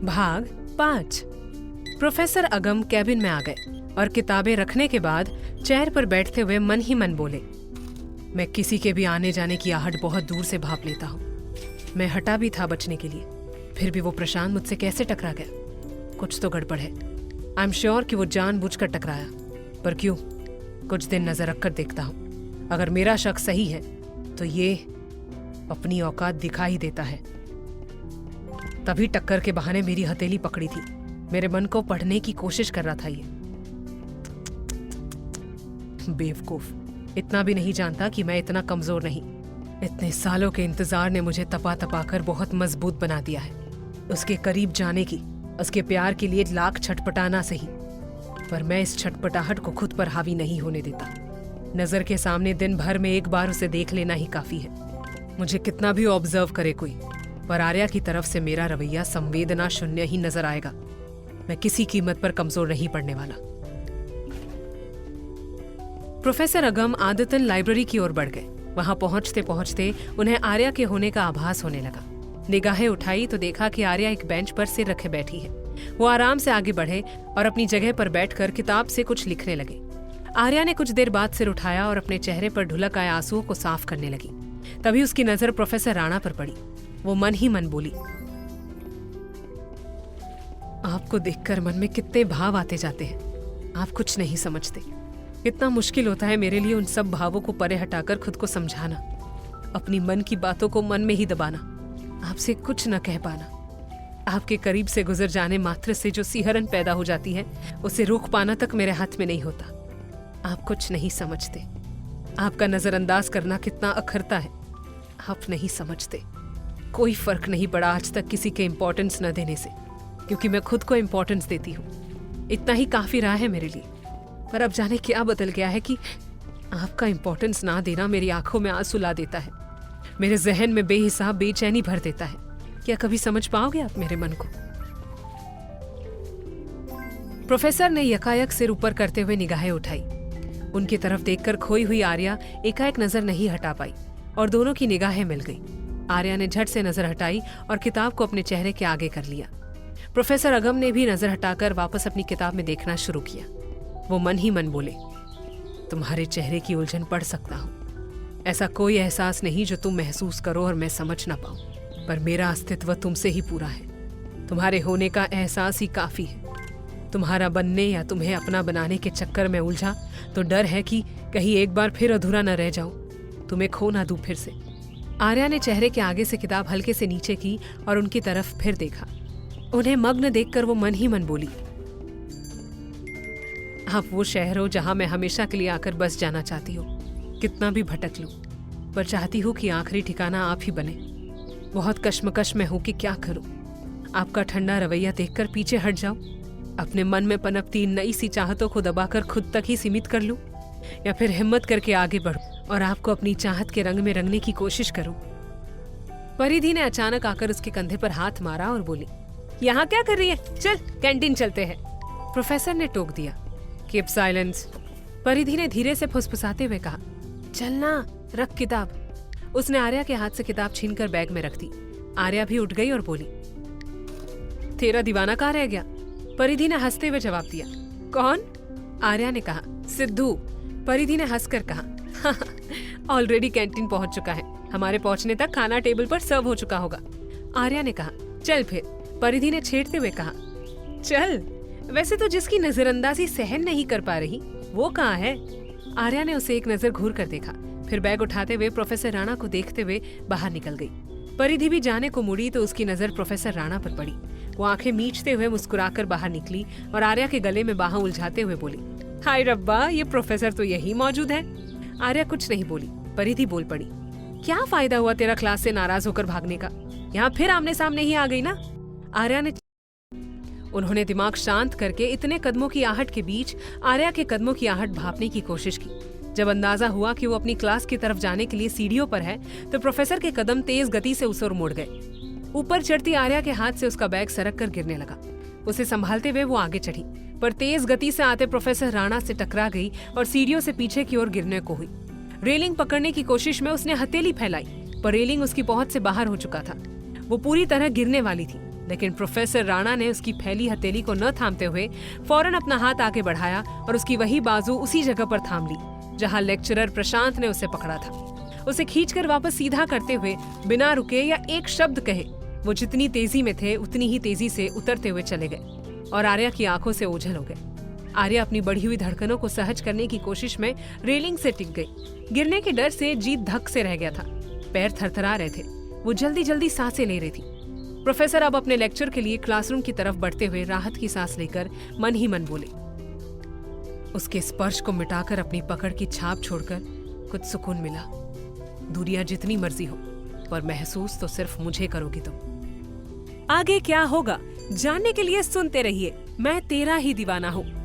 भाग 5। प्रोफेसर अगम कैबिन में आ गए और किताबें रखने के बाद चेयर पर बैठते हुए मन ही मन बोले, मैं किसी के भी आने जाने की आहट बहुत दूर से भाप लेता हूँ। मैं हटा भी था बचने के लिए, फिर भी वो प्रशांत मुझसे कैसे टकरा गया? कुछ तो गड़बड़ है। आई एम श्योर कि वो जानबूझकर टकराया, पर क्यों? कुछ दिन नजर रखकर देखता हूँ। अगर मेरा शक सही है तो ये अपनी औकात दिखा ही देता है। तभी टक्कर के बहाने मेरी हथेली पकड़ी थी। मेरे मन को पढ़ने की कोशिश कर रहा था ये। बेवकूफ, इतना भी नहीं जानता कि मैं इतना कमजोर नहीं। इतने सालों के इंतजार ने मुझे तपा तपा कर बहुत मजबूत बना दिया है। उसके करीब जाने की, उसके प्यार के लिए लाख छटपटाना सही, पर मैं इस छटपटाहट को खुद पर हावी नहीं होने देता। नजर के सामने दिन भर में एक बार उसे देख लेना ही काफी है। मुझे कितना भी ऑब्जर्व करे कोई, पर आर्या की तरफ से मेरा रवैया संवेदना शून्य ही नजर आएगा। मैं किसी कीमत पर कमजोर नहीं पड़ने वाला। प्रोफेसर अगम आदतन लाइब्रेरी की ओर बढ़ गए। वहां पहुंचते पहुंचते उन्हें आर्या के होने का आभास होने लगा। निगाहें उठाई तो देखा कि आर्या एक बेंच पर सिर रखे बैठी है। वो आराम से आगे बढ़े और अपनी जगह पर बैठकर किताब से कुछ लिखने लगे। आर्या ने कुछ देर बाद सिर उठाया और अपने चेहरे पर ढुलक आए आंसुओं को साफ करने लगी। तभी उसकी नजर प्रोफेसर राणा पर पड़ी। वो मन ही मन बोली, आपको देखकर मन में कितने भाव आते जाते हैं। आप कुछ नहीं समझते। कितना मुश्किल होता है मेरे लिए उन सब भावों को परे हटाकर खुद को समझाना, अपनी मन की बातों को मन में ही दबाना, आपसे कुछ न कह पाना। आपके करीब से गुजर जाने मात्र से जो सिहरन पैदा हो जाती है, उसे रोक पाना तक मेरे हाथ में नहीं होता। आप कुछ नहीं समझते। आपका नजरअंदाज करना कितना अखरता है। आप नहीं समझते। कोई फर्क नहीं पड़ा आज तक किसी के इम्पोर्टेंस न देने से, क्योंकि मैं खुद को इम्पोर्टेंस देती हूँ। इतना ही काफी रहा है मेरे लिए। पर अब जाने क्या बदल गया है कि आपका इम्पोर्टेंस ना देना मेरी आंखों में आंसू ला देता है, मेरे जहन में बेहिसाब बेचैनी भर देता है। क्या कभी समझ पाओगे आप मेरे मन को? प्रोफेसर ने यकायक सिर ऊपर करते हुए निगाहें उठाई। उनकी तरफ देखकर खोई हुई आर्या एकाएक नजर नहीं हटा पाई और दोनों की निगाहें मिल गई। आर्या ने झट से नजर हटाई और किताब को अपने चेहरे के आगे कर लिया। प्रोफेसर अगम ने भी नजर हटाकर वापस अपनी किताब में देखना शुरू किया। वो मन ही मन बोले, तुम्हारे चेहरे की उलझन पढ़ सकता हूँ। ऐसा कोई एहसास नहीं जो तुम महसूस करो और मैं समझ ना पाऊं, पर मेरा अस्तित्व तुमसे ही पूरा है। तुम्हारे होने का एहसास ही काफी है। तुम्हारा बनने या तुम्हें अपना बनाने के चक्कर में उलझा तो डर है कि कहीं एक बार फिर अधूरा न रह जाऊं, तुम्हें खो ना दूं फिर से। आर्या ने चेहरे के आगे से किताब हल्के से नीचे की और उनकी तरफ फिर देखा। उन्हें मग्न देखकर वो मन ही मन बोली, आप वो शहर हो जहां मैं हमेशा के लिए आकर बस जाना चाहती हूँ। कितना भी भटक लूं, पर चाहती हूँ कि आखिरी ठिकाना आप ही बने। बहुत कश्मकश में हूँ कि क्या करूं। आपका ठंडा रवैया देखकर पीछे हट जाऊं, अपने मन में पनपती नई सी चाहतों को दबाकर खुद तक ही सीमित कर लूं, या फिर हिम्मत करके आगे बढ़ूं और आपको अपनी चाहत के रंग में रंगने की कोशिश करूं। परिधि ने अचानक आकर उसके कंधे पर हाथ मारा और बोली, यहाँ क्या कर रही है? चल कैंटीन चलते हैं। प्रोफेसर ने टोक दिया, कीप साइलेंस। परिधि ने धीरे से फुसफुसाते हुए कहा, चलना, रख किताब। उसने आर्या के हाथ से किताब छीनकर बैग में रख दी। आर्या भी उठ गई और बोली, तेरा दीवाना कहाँ रह गया? परिधि ने हंसते हुए जवाब दिया, कौन? आर्या ने कहा, सिद्धू। परिधि ने हंसकर कहा, ऑलरेडी कैंटीन पहुंच चुका है। हमारे पहुंचने तक खाना टेबल पर सर्व हो चुका होगा। आर्या ने कहा, चल फिर। परिधि ने छेड़ते हुए कहा, चल। वैसे तो जिसकी नजरअंदाजी सहन नहीं कर पा रही वो कहाँ है? आर्या ने उसे एक नजर घूर कर देखा, फिर बैग उठाते हुए प्रोफेसर राणा को देखते हुए बाहर निकल गई। परिधि भी जाने को मुड़ी तो उसकी नजर प्रोफेसर राणा पर पड़ी। वो आंखें मीचते हुए मुस्कुराकर बाहर निकली और आर्या के गले में बाहें उलझाते हुए बोली, हाय रब्बा, ये प्रोफेसर तो यही मौजूद है। आर्या कुछ नहीं बोली। परिधि बोल पड़ी, क्या फायदा हुआ तेरा क्लास से नाराज होकर भागने का? यहाँ फिर आमने सामने ही आ गई ना। आर्या ने उन्होंने दिमाग शांत करके इतने कदमों की आहट के बीच आर्या के कदमों की आहट भांपने की कोशिश की। जब अंदाजा हुआ कि वो अपनी क्लास की तरफ जाने के लिए सीढ़ियों पर है तो प्रोफेसर के कदम तेज गति से उस ओर मुड़ गए। ऊपर चढ़ती आर्या के हाथ से उसका बैग सरक कर गिरने लगा। उसे संभालते हुए वो आगे चढ़ी, पर तेज गति से आते प्रोफेसर राणा से टकरा गई और सीढ़ियों से पीछे की ओर गिरने को हुई। रेलिंग पकड़ने की कोशिश में उसने हथेली फैलाई, पर रेलिंग उसकी पहुंच से बाहर हो चुका था। वो पूरी तरह गिरने वाली थी। लेकिन प्रोफेसर राणा ने उसकी फैली हथेली को न थामते हुए फौरन अपना हाथ आगे बढ़ाया और उसकी वही बाजू उसी जगह पर थाम ली जहां लेक्चरर प्रशांत ने उसे पकड़ा था। उसे खींचकर वापस सीधा करते हुए बिना रुके या एक शब्द कहे वो जितनी तेजी में थे उतनी ही तेजी से उतरते हुए चले गए और आर्या की आंखों से ओझल हो गए। आर्या अपनी बढ़ी हुई धड़कनों को सहज करने की कोशिश में रेलिंग से टिक गई। गिरने के डर से जीत धक से रह गया था, पैर थरथरा रहे थे, वो जल्दी जल्दी सांसें ले रही थी। प्रोफेसर अब अपने लेक्चर के लिए क्लासरूम की तरफ बढ़ते हुए राहत की सांस लेकर मन ही मन बोले। उसके स्पर्श को मिटाकर अपनी पकड़ की छाप छोड़कर कुछ सुकून मिला। दूरियां जितनी मर्जी हो, पर महसूस तो सिर्फ मुझे करोगी तुम। आगे क्या होगा जानने के लिए सुनते रहिए मैं तेरा ही दीवाना हूँ।